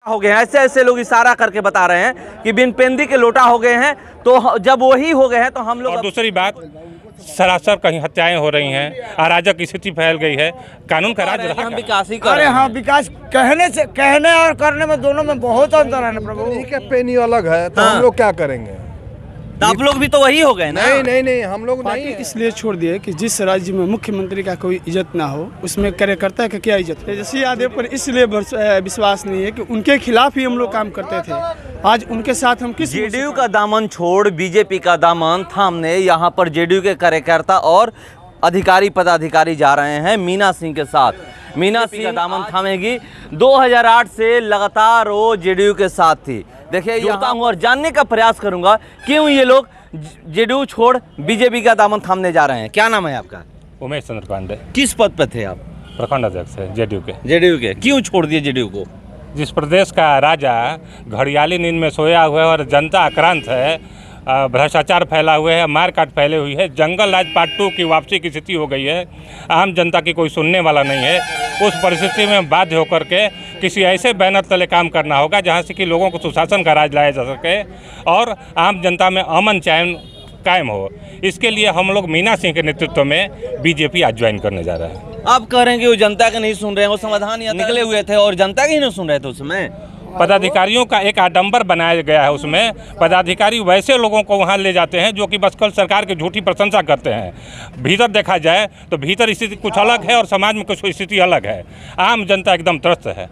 हो गए हैं। ऐसे ऐसे लोग इशारा करके बता रहे हैं कि बिन पेंदी के लोटा हो गए हैं। तो जब वही हो गए हैं तो हम लोग और दूसरी बात, सरासर कहीं हत्याएं हो रही हैं, अराजक स्थिति फैल गई है, कानून का राज रहा। हम विकास ही कर रहे अरे हैं। हाँ, विकास कहने और करने में दोनों में बहुत अंतर है ना प्रभु। उन्हीं के पेनी अलग है तो हाँ। हम लोग क्या करेंगे? तो आप लोग भी तो वही हो गए ना। नहीं हम लोग पार्टी नहीं है। इसलिए छोड़ दिए कि जिस राज्य में मुख्यमंत्री का कोई इज्जत ना हो उसमें कार्यकर्ता का क्या इज्जत? तेजस्वी यादव पर इसलिए विश्वास नहीं है कि उनके खिलाफ ही हम लोग काम करते थे। आज उनके साथ हम किस जेडीयू का दामन छोड़ बीजेपी का दामन थामने यहाँ पर जेडीयू के कार्यकर्ता और अधिकारी पदाधिकारी जा रहे हैं मीना सिंह के साथ। मीना सिंह का दामन थामेगी। 2008 से लगातार वो जेडीयू के साथ थी। देखिए, जुड़ता हूँ और जानने का प्रयास करूंगा क्यों ये लोग जेडीयू छोड़ बीजेपी का दामन थामने जा रहे हैं। क्या नाम है आपका? उमेश चंद्र पांडे। किस पद पे थे आप? प्रखंड अध्यक्ष है जेडीयू के। जेडीयू के क्यों छोड़ दिए जेडीयू को? जिस प्रदेश का राजा घड़ियाली नींद में सोया हुआ है और जनता आक्रांत है, भ्रष्टाचार फैला हुआ है, मारकाट फैले हुई है, जंगल राज पार्ट 2 की वापसी की स्थिति हो गई है, आम जनता की कोई सुनने वाला नहीं है। उस परिस्थिति में बाध्य होकर के किसी ऐसे बैनर तले काम करना होगा जहां से कि लोगों को सुशासन का राज लाया जा सके और आम जनता में अमन चैन कायम हो। इसके लिए हम लोग मीना सिंह के नेतृत्व में बीजेपी आज ज्वाइन करने जा रहे हैं। आप कह रहे हैं कि वो जनता के नहीं सुन रहे हैं, वो समाधान यहाँ निकले हुए थे और जनता के ही नहीं सुन रहे थे। उसमें पदाधिकारियों का एक आडंबर बनाया गया है। उसमें पदाधिकारी वैसे लोगों को वहां ले जाते हैं जो कि बस कल सरकार की झूठी प्रशंसा करते हैं। भीतर देखा जाए तो भीतर स्थिति कुछ अलग है और समाज में कुछ स्थिति अलग है। आम जनता एकदम त्रस्त है।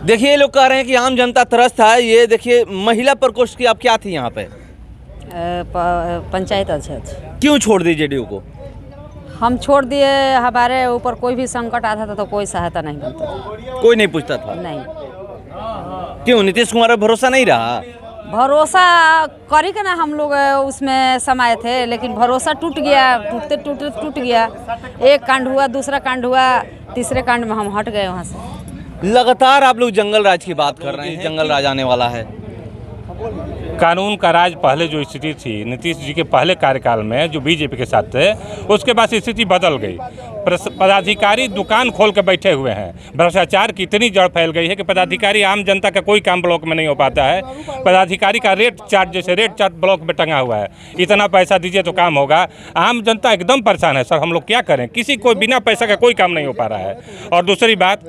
देखिए, ये लोग कह रहे हैं कि आम जनता त्रस्त है। ये देखिए, महिला प्रकोष्ठ की आप क्या थी यहाँ पे? पंचायत अध्यक्ष। क्यों छोड़ दी जेडीयू को? हम छोड़ दिए, हमारे ऊपर कोई भी संकट आता था तो कोई सहायता नहीं मिलता था। कोई नहीं पूछता था? नहीं। क्यों? नीतीश कुमार पर भरोसा नहीं रहा? भरोसा करी के ना हम लोग उसमें समाये थे, लेकिन भरोसा टूट गया। टूट गया। एक कांड हुआ, दूसरा कांड हुआ, तीसरे कांड में हम हट गए वहाँ से। लगातार आप लोग जंगल राज की बात कर रहे हैं। जंगल राज आने वाला है। कानून का राज पहले जो स्थिति थी नीतीश जी के पहले कार्यकाल में जो बीजेपी के साथ थे, उसके बाद स्थिति बदल गई। पदाधिकारी दुकान खोल के बैठे हुए हैं। भ्रष्टाचार की इतनी जड़ फैल गई है कि पदाधिकारी आम जनता का कोई काम ब्लॉक में नहीं हो पाता है। पदाधिकारी का रेट चार्ट जैसे रेट चार्ट ब्लॉक में टंगा हुआ है। इतना पैसा दीजिए तो काम होगा। आम जनता एकदम परेशान है। सर, हम लोग क्या करें? किसी को बिना पैसा का कोई काम नहीं हो पा रहा है। और दूसरी बात,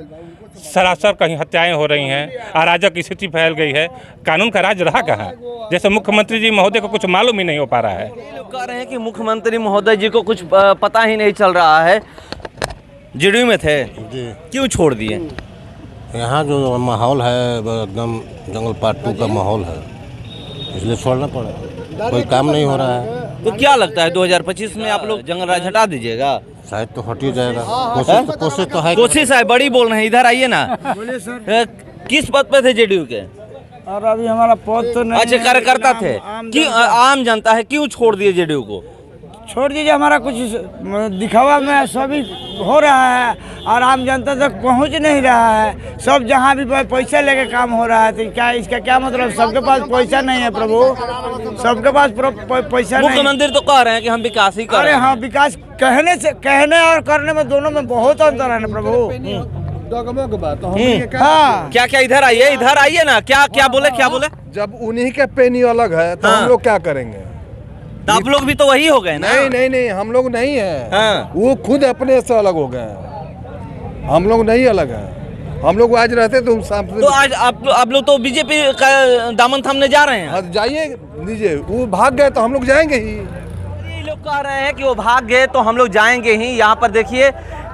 सरासर कहीं हत्याएं हो रही हैं, अराजक स्थिति फैल गई है, कानून का राज रहा कहाँ? जैसे मुख्यमंत्री जी महोदय को कुछ मालूम ही नहीं हो पा रहा है। लोग कह रहे हैं कि मुख्यमंत्री महोदय जी को कुछ पता ही नहीं चल रहा है। जेडीयू में थे जी। क्यों छोड़ दिए? यहाँ जो माहौल है वो एकदम जंगल पार्ट 2 का माहौल है, इसलिए छोड़ना पड़ा। कोई काम नहीं हो रहा है। तो क्या लगता है 2025 में आप लोग जंगल राज हटा दीजिएगा? शायद तो हट ही जाएगा। कोशिश तो है। कोशिश है, बड़ी बोल रहे हैं। इधर आइए ना। किस पद पे थे जेडीयू के? और अभी हमारा पद तो नहीं। अच्छा, कार्यकर्ता थे। क्यों? आम जनता है, क्यों छोड़ दिए जेडीयू को? छोड़ दीजिए। हमारा कुछ दिखावा में सभी हो रहा है और आम जनता तक पहुंच नहीं रहा है। सब जहां भी पैसा लेके काम हो रहा है, तो क्या इसका क्या मतलब? सबके पास पैसा नहीं है प्रभु, सबके पास पैसा नहीं। मुख्यमंत्री तो कह रहे हैं कि हम विकास ही कर अरे रहे हैं। हाँ, विकास कहने और करने में दोनों में बहुत अंतर है ना प्रभु। हाँ, क्या क्या? इधर आइए ना। क्या बोले? जब उन्हीं के पेनी अलग है तो हाँ। हम लोग क्या करेंगे? तो आप लोग भी तो वही हो गए ना। नहीं हम लोग नहीं है। हाँ। वो खुद अपने से अलग हो गए हैं। हम लोग नहीं अलग हैं। हम लोग आज रहते तो तो आज आप लोग तो बीजेपी का दामन थामने जा रहे हैं। जाइए लीजिए। वो भाग गए तो हम लोग जाएंगे ही। ये लोग कह रहे हैं कि वो भाग गए तो हम लोग जाएंगे ही। यहाँ पर देखिए,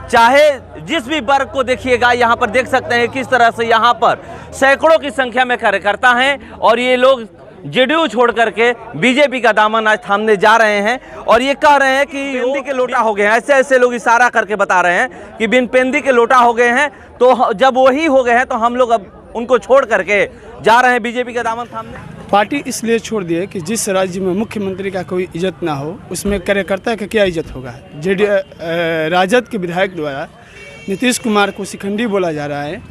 चाहे जिस भी वर्ग को देखिएगा, यहाँ पर देख सकते हैं किस तरह से यहाँ पर सैकड़ों की संख्या में कार्यकर्ता हैं और ये लोग जेडीयू छोड़ करके बीजेपी का दामन आज थामने जा रहे हैं। और ये कह रहे हैं कि पेंदी के लोटा हो गए हैं। ऐसे ऐसे लोग इशारा करके बता रहे हैं कि बिन पेंदी के लोटा हो गए हैं। तो जब वही हो गए हैं तो हम लोग अब उनको छोड़ करके जा रहे हैं बीजेपी का दामन थामने। पार्टी इसलिए छोड़ दिए कि जिस राज्य में मुख्यमंत्री का कोई इज्जत ना हो उसमें कार्यकर्ता का क्या इज्जत होगा? राजद के विधायक द्वारा नीतीश कुमार को शिखंडी बोला जा रहा है,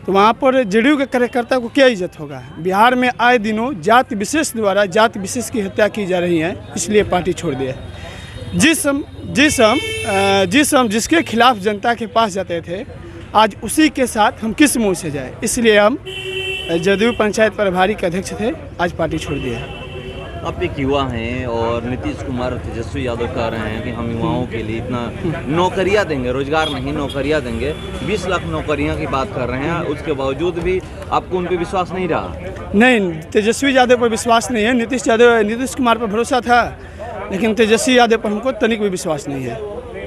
तो वहाँ पर जेडीयू के कार्यकर्ता को क्या इज्जत होगा? बिहार में आए दिनों जाति विशेष द्वारा जाति विशेष की हत्या की जा रही है, इसलिए पार्टी छोड़ दिया। जिसके खिलाफ जनता के पास जाते थे, आज उसी के साथ हम किस मुँह से जाए? इसलिए हम जदयू पंचायत प्रभारी के अध्यक्ष थे, आज पार्टी छोड़ दिया है। आप एक युवा हैं और नीतीश कुमार तेजस्वी यादव कह रहे हैं कि हम युवाओं के लिए इतना नौकरियां देंगे, रोजगार नहीं नौकरियां देंगे, 20 लाख नौकरियां की बात कर रहे हैं। उसके बावजूद भी आपको उन पर विश्वास नहीं रहा? नहीं, तेजस्वी यादव पर विश्वास नहीं है। नीतीश कुमार पर भरोसा था, लेकिन तेजस्वी यादव पर हमको तनिक भी विश्वास नहीं है।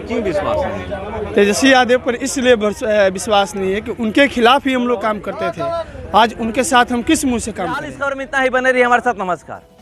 क्यों विश्वास नहीं? तेजस्वी यादव पर इसलिए विश्वास नहीं है कि उनके खिलाफ ही हम लोग काम करते थे। आज उनके साथ हम किस मुंह से काम करें? इस खबर में इतना ही, बने रहिए हमारे साथ। नमस्कार।